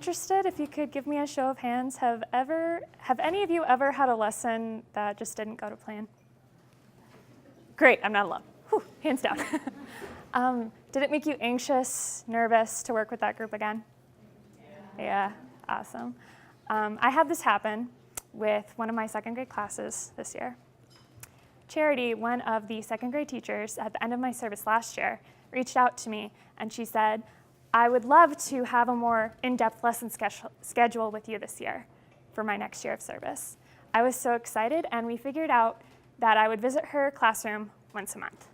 interested, if you could give me a show of hands, have any of you ever had a lesson that just didn't go to plan? Great, I'm not alone. Whew, hands down. Did it make you anxious, nervous to work with that group again? Yeah, awesome. I had this happen with one of my second grade classes this year. Charity, one of the second grade teachers at the end of my service last year, reached out to me and she said, I would love to have a more in-depth lesson schedule with you this year for my next year of service. I was so excited, and we figured out that I would visit her classroom once a month.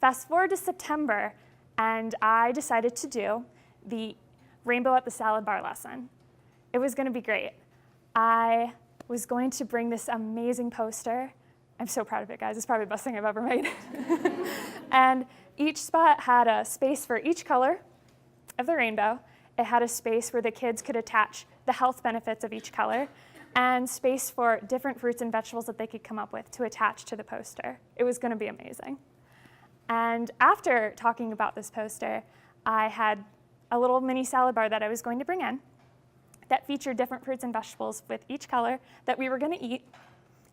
Fast forward to September, and I decided to do the Rainbow at the Salad Bar lesson. It was going to be great. I was going to bring this amazing poster. I'm so proud of it, guys. It's probably the best thing I've ever made. And each spot had a space for each color of the rainbow. It had a space where the kids could attach the health benefits of each color, and space for different fruits and vegetables that they could come up with to attach to the poster. It was going to be amazing. And after talking about this poster, I had a little mini salad bar that I was going to bring in that featured different fruits and vegetables with each color that we were going to eat.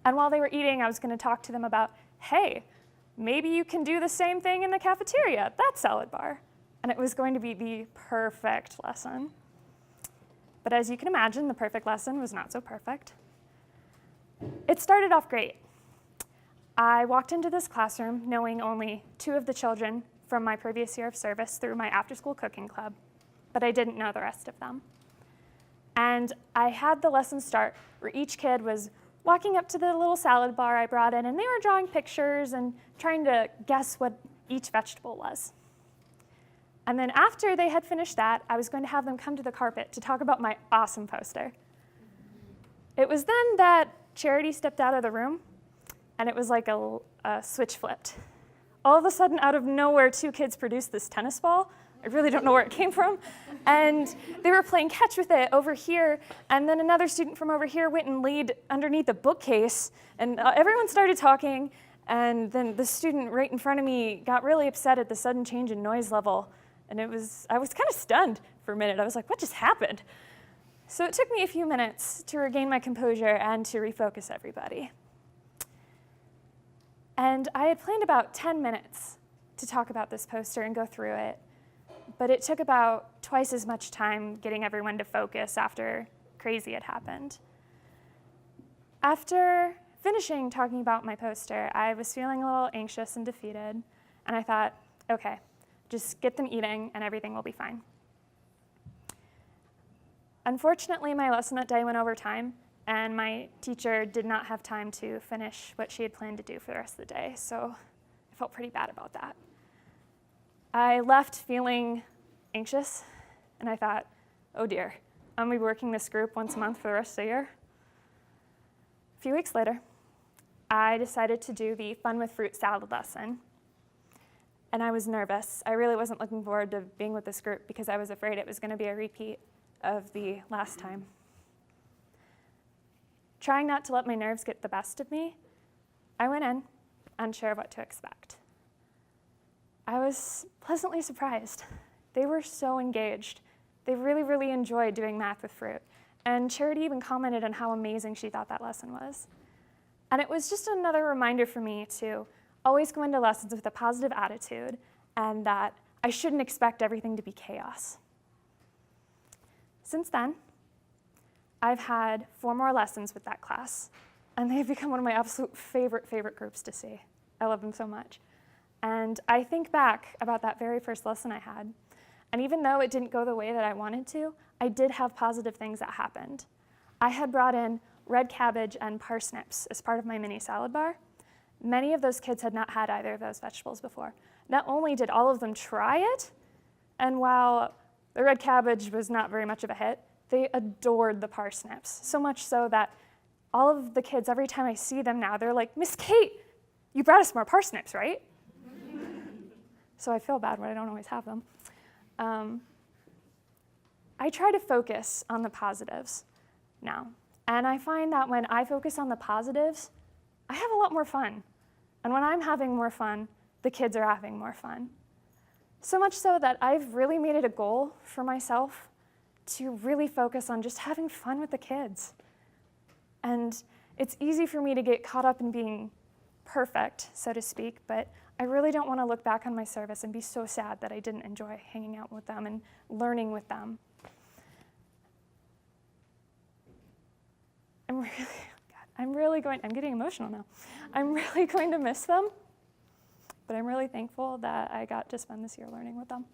And while they were eating, I was going to talk to them about, hey, maybe you can do the same thing in the cafeteria, that salad bar. And it was going to be the perfect lesson. But as you can imagine, the perfect lesson was not so perfect. It started off great. I walked into this classroom knowing only 2 of the children from my previous year of service through my after-school cooking club, but I didn't know the rest of them. And I had the lesson start where each kid was walking up to the little salad bar I brought in, and they were drawing pictures and trying to guess what each vegetable was. And then after they had finished that, I was going to have them come to the carpet to talk about my awesome poster. It was then that Charity stepped out of the room, and it was like a switch flipped. All of a sudden, out of nowhere, 2 kids produced this tennis ball. I really don't know where it came from. And they were playing catch with it over here, and then another student from over here went and laid underneath the bookcase, and everyone started talking, and then the student right in front of me got really upset at the sudden change in noise level. And I was kind of stunned for a minute. I was like, what just happened? So it took me a few minutes to regain my composure and to refocus everybody. And I had planned about 10 minutes to talk about this poster and go through it, but it took about twice as much time getting everyone to focus after crazy had happened. After finishing talking about my poster, I was feeling a little anxious and defeated, and I thought, okay, just get them eating and everything will be fine. Unfortunately, my lesson that day went over time, and my teacher did not have time to finish what she had planned to do for the rest of the day, so I felt pretty bad about that. I left feeling anxious, and I thought, oh dear, I'm going to be working this group once a month for the rest of the year. A few weeks later, I decided to do the Fun with Fruit salad lesson. And I was nervous. I really wasn't looking forward to being with this group because I was afraid it was going to be a repeat of the last time. Trying not to let my nerves get the best of me, I went in unsure of what to expect. I was pleasantly surprised. They were so engaged. They really, really enjoyed doing math with fruit. And Charity even commented on how amazing she thought that lesson was. And it was just another reminder for me to always go into lessons with a positive attitude, and that I shouldn't expect everything to be chaos. Since then, I've had 4 more lessons with that class, and they've become one of my absolute favorite groups to see. I love them so much. And I think back about that very first lesson I had, and even though it didn't go the way that I wanted to, I did have positive things that happened. I had brought in red cabbage and parsnips as part of my mini salad bar. Many of those kids had not had either of those vegetables before. Not only did all of them try it, and while the red cabbage was not very much of a hit, they adored the parsnips, so much so that all of the kids, every time I see them now, they're like, Miss Kate, you brought us more parsnips, right? So I feel bad when I don't always have them. I try to focus on the positives now, and I find that when I focus on the positives, I have a lot more fun. And when I'm having more fun, the kids are having more fun. So much so that I've really made it a goal for myself to really focus on just having fun with the kids. And it's easy for me to get caught up in being perfect, so to speak, but I really don't want to look back on my service and be so sad that I didn't enjoy hanging out with them and learning with them. I'm getting emotional now. I'm really going to miss them, but I'm really thankful that I got to spend this year learning with them.